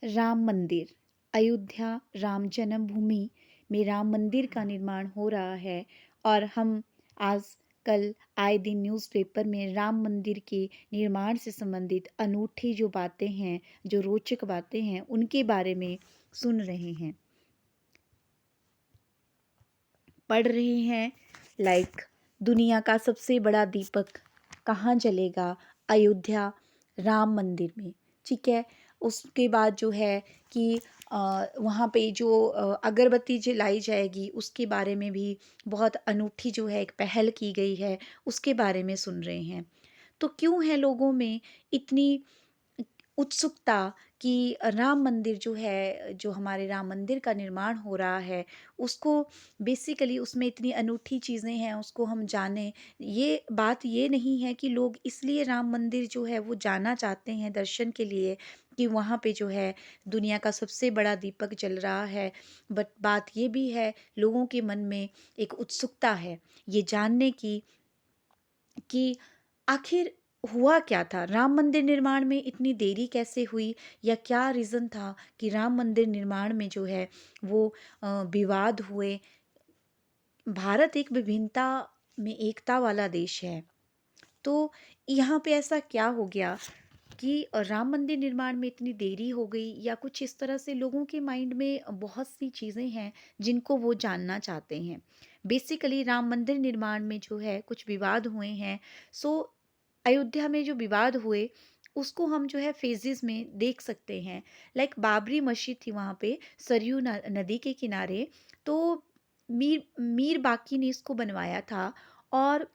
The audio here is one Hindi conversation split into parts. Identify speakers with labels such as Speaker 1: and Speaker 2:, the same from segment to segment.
Speaker 1: राम मंदिर अयोध्या राम जन्मभूमि में राम मंदिर का निर्माण हो रहा है और हम आज कल आए दिन न्यूज़पेपर में राम मंदिर के निर्माण से संबंधित अनूठी जो बातें हैं, जो रोचक बातें हैं, उनके बारे में सुन रहे हैं, पढ़ रहे हैं। लाइक दुनिया का सबसे बड़ा दीपक कहाँ जलेगा? अयोध्या राम मंदिर में। ठीक है। उसके बाद जो है कि वहाँ पे जो अगरबत्ती जलाई जाएगी उसके बारे में भी बहुत अनूठी जो है एक पहल की गई है, उसके बारे में सुन रहे हैं। तो क्यों है लोगों में इतनी उत्सुकता कि राम मंदिर जो है, जो हमारे राम मंदिर का निर्माण हो रहा है, उसको बेसिकली उसमें इतनी अनूठी चीज़ें हैं, उसको हम जानें। ये बात ये नहीं है कि लोग इसलिए राम मंदिर जो है वो जाना चाहते हैं दर्शन के लिए कि वहाँ पे जो है दुनिया का सबसे बड़ा दीपक जल रहा है। बट बात ये भी है, लोगों के मन में एक उत्सुकता है ये जानने की कि आखिर हुआ क्या था? राम मंदिर निर्माण में इतनी देरी कैसे हुई या क्या रीज़न था कि राम मंदिर निर्माण में जो है वो विवाद हुए? भारत एक विभिन्नता में एकता वाला देश है। तो यहाँ पे ऐसा क्या हो गया कि राम मंदिर निर्माण में इतनी देरी हो गई या कुछ इस तरह से लोगों के माइंड में बहुत सी चीज़ें हैं जिनको वो जानना चाहते हैं। बेसिकली राम मंदिर निर्माण में जो है कुछ विवाद हुए हैं। सो अयोध्या में जो विवाद हुए उसको हम जो है फेजेस में देख सकते हैं। लाइक बाबरी मस्जिद थी वहाँ पे सरयू नदी के किनारे। तो मीर मीर बाकी ने इसको बनवाया था और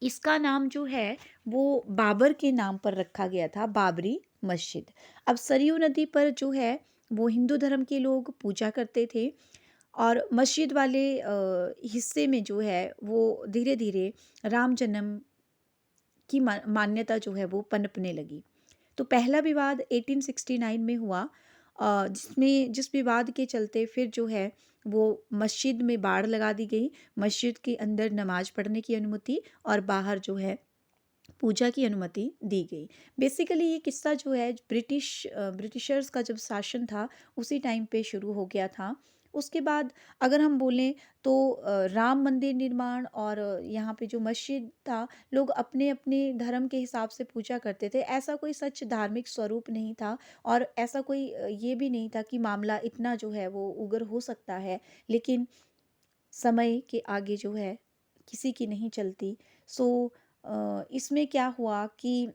Speaker 1: इसका नाम जो है वो बाबर के नाम पर रखा गया था, बाबरी मस्जिद। अब सरयू नदी पर जो है वो हिंदू धर्म के लोग पूजा करते थे और मस्जिद वाले हिस्से में जो है वो धीरे-धीरे राम जन्म की मान्यता जो है वो पनपने लगी। तो पहला विवाद 1869 में हुआ, जिस विवाद के चलते फिर जो है वो मस्जिद में बाड़ लगा दी गई। मस्जिद के अंदर नमाज पढ़ने की अनुमति और बाहर जो है पूजा की अनुमति दी गई। बेसिकली ये किस्सा जो है ब्रिटिशर्स का जब शासन था उसी टाइम पे शुरू हो गया था। उसके बाद अगर हम बोलें तो राम मंदिर निर्माण और यहाँ पे जो मस्जिद था, लोग अपने-अपने धर्म के हिसाब से पूजा करते थे। ऐसा कोई सच धार्मिक स्वरूप नहीं था और ऐसा कोई ये भी नहीं था कि मामला इतना जो है वो उग्र हो सकता है। लेकिन समय के आगे जो है किसी की नहीं चलती। सो इसमें क्या हुआ कि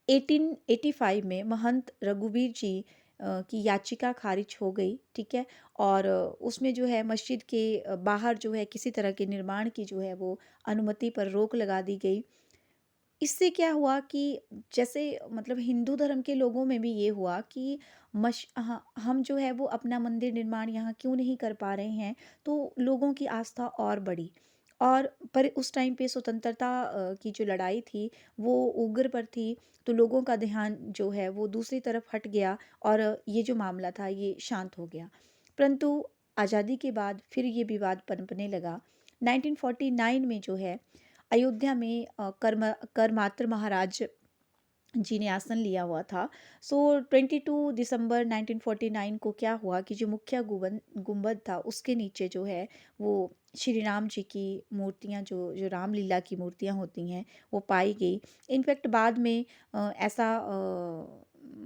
Speaker 1: 1885 में महंत रघुवीर जी की याचिका खारिज हो गई। ठीक है। और उसमें जो है मस्जिद के बाहर जो है किसी तरह के निर्माण की जो है वो अनुमति पर रोक लगा दी गई। इससे क्या हुआ कि जैसे मतलब हिंदू धर्म के लोगों में भी ये हुआ कि हम जो है वो अपना मंदिर निर्माण यहाँ क्यों नहीं कर पा रहे हैं। तो लोगों की आस्था और बढ़ी और पर उस टाइम पे स्वतंत्रता की जो लड़ाई थी वो उग्र पर थी। तो लोगों का ध्यान जो है वो दूसरी तरफ हट गया और ये जो मामला था ये शांत हो गया। परंतु आज़ादी के बाद फिर ये विवाद पनपने लगा। 1949 में जो है अयोध्या में करमात्र महाराज जी ने आसन लिया हुआ था। सो 22 दिसंबर 1949 को क्या हुआ कि जो मुख्य गुंबद था उसके नीचे जो है वो श्री राम जी की मूर्तियाँ, जो जो रामलीला की मूर्तियाँ होती हैं वो पाई गई। इनफैक्ट बाद में ऐसा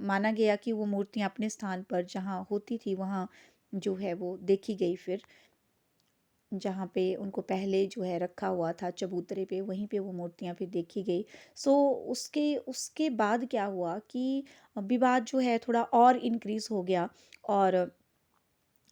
Speaker 1: माना गया कि वो मूर्तियाँ अपने स्थान पर जहाँ होती थी वहाँ जो है वो देखी गई। फिर जहाँ पे उनको पहले जो है रखा हुआ था चबूतरे पे, वहीं पे वो मूर्तियाँ फिर देखी गई। सो उसके उसके बाद क्या हुआ कि विवाद जो है थोड़ा और इंक्रीज़ हो गया और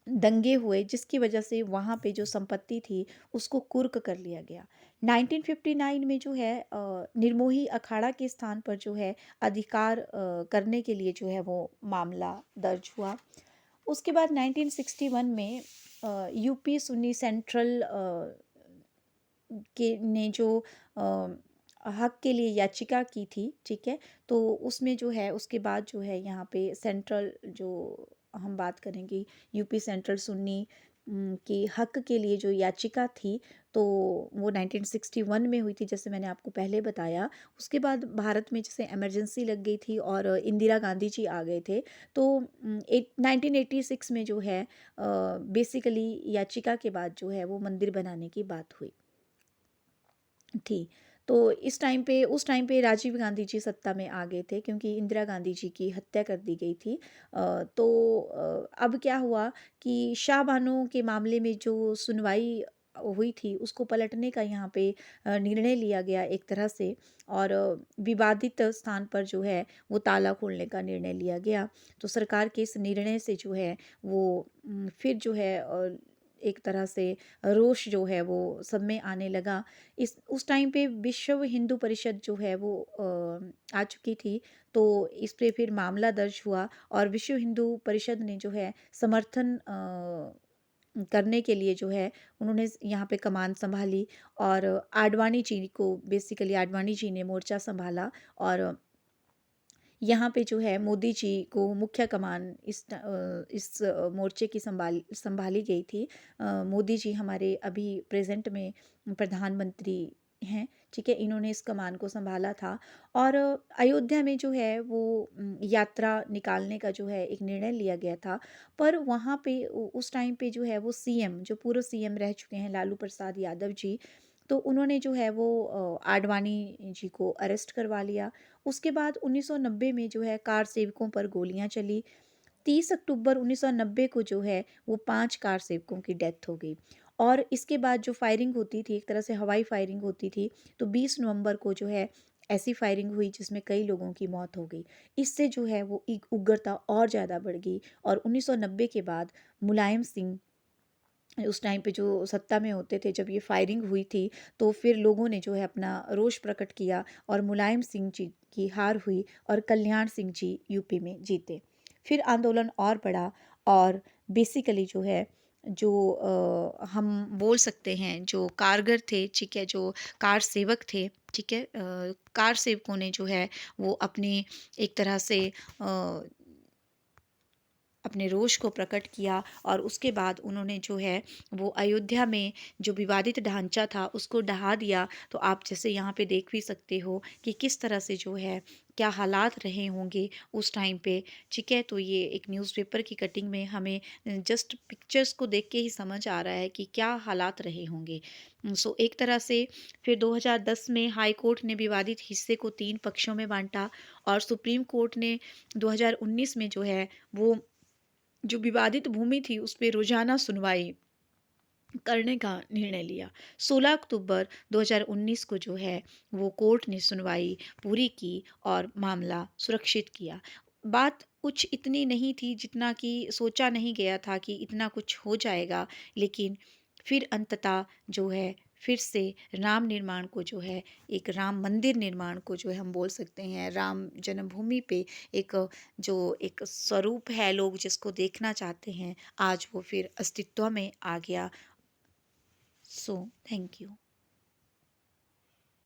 Speaker 1: दंगे हुए जिसकी वजह से वहाँ पे जो संपत्ति थी उसको कुर्क कर लिया गया। 1959 में जो है निर्मोही अखाड़ा के स्थान पर जो है अधिकार करने के लिए जो है वो मामला दर्ज हुआ। उसके बाद 1961 में यूपी सुन्नी सेंट्रल के ने जो हक के लिए याचिका की थी। ठीक है। तो उसमें जो है उसके बाद जो है यहाँ पे सेंट्रल जो हम बात करेंगे यूपी सेंट्रल सुन्नी कि हक के लिए जो याचिका थी, तो वो 1961 में हुई थी, जैसे मैंने आपको पहले बताया। उसके बाद भारत में जैसे इमरजेंसी लग गई थी और इंदिरा गांधी जी आ गए थे, तो 1986 में जो है बेसिकली याचिका के बाद जो है वो मंदिर बनाने की बात हुई थी। तो उस टाइम पे राजीव गांधी जी सत्ता में आ गए थे, क्योंकि इंदिरा गांधी जी की हत्या कर दी गई थी। तो अब क्या हुआ कि शाह बानो के मामले में जो सुनवाई हुई थी, उसको पलटने का यहाँ पे निर्णय लिया गया एक तरह से, और विवादित स्थान पर जो है वो ताला खोलने का निर्णय लिया गया। तो सरकार के इस निर्णय से जो है वो फिर जो है एक तरह से रोष जो है वो सब में आने लगा। इस उस टाइम पे विश्व हिंदू परिषद जो है वो आ चुकी थी, तो इस पे फिर मामला दर्ज हुआ और विश्व हिंदू परिषद ने जो है समर्थन करने के लिए जो है उन्होंने यहाँ पे कमान संभाली, और आडवाणी जी को बेसिकली आडवाणी जी ने मोर्चा संभाला, और यहाँ पे जो है मोदी जी को मुख्य कमान इस मोर्चे की संभाली गई थी। मोदी जी हमारे अभी प्रेजेंट में प्रधानमंत्री हैं, ठीक है। इन्होंने इस कमान को संभाला था, और अयोध्या में जो है वो यात्रा निकालने का जो है एक निर्णय लिया गया था। पर वहाँ पे उस टाइम पे जो है वो सीएम, जो पूर्व सीएम रह चुके हैं लालू प्रसाद यादव जी, तो उन्होंने जो है वो आडवाणी जी को अरेस्ट करवा लिया। उसके बाद 1990 में जो है कार सेवकों पर गोलियां चली। 30 अक्टूबर 1990 को जो है वो 5 कार सेवकों की डेथ हो गई, और इसके बाद जो फायरिंग होती थी, एक तरह से हवाई फायरिंग होती थी, तो 20 नवंबर को जो है ऐसी फायरिंग हुई जिसमें कई लोगों की मौत हो गई। इससे जो है वो एक उग्रता और ज़्यादा बढ़ गई, और 1990 के बाद मुलायम सिंह उस टाइम पे जो सत्ता में होते थे, जब ये फायरिंग हुई थी, तो फिर लोगों ने जो है अपना रोष प्रकट किया, और मुलायम सिंह जी की हार हुई और कल्याण सिंह जी यूपी में जीते। फिर आंदोलन और बढ़ा, और बेसिकली जो है जो हम बोल सकते हैं जो कारगर थे, ठीक है, जो कार सेवक थे, ठीक है, कार सेवकों ने जो है वो अपनी एक तरह से अपने रोष को प्रकट किया, और उसके बाद उन्होंने जो है वो अयोध्या में जो विवादित ढांचा था उसको ढहा दिया। तो आप जैसे यहाँ पे देख भी सकते हो कि किस तरह से जो है क्या हालात रहे होंगे उस टाइम पे, ठीक है। तो ये एक न्यूज़पेपर की कटिंग में हमें जस्ट पिक्चर्स को देख के ही समझ आ रहा है कि क्या हालात रहे होंगे। सो एक तरह से फिर 2010 में हाई कोर्ट ने विवादित हिस्से को 3 पक्षों में बांटा, और सुप्रीम कोर्ट ने 2019 में जो है वो जो विवादित भूमि थी उस पे रोजाना सुनवाई करने का निर्णय लिया। 16 अक्टूबर 2019 को जो है वो कोर्ट ने सुनवाई पूरी की और मामला सुरक्षित किया। बात कुछ इतनी नहीं थी जितना कि सोचा नहीं गया था कि इतना कुछ हो जाएगा, लेकिन फिर अंततः जो है फिर से राम निर्माण को जो है एक राम मंदिर निर्माण को जो है हम बोल सकते हैं राम जन्मभूमि पे एक जो एक स्वरूप है लोग जिसको देखना चाहते हैं, आज वो फिर अस्तित्व में आ गया। So, thank you.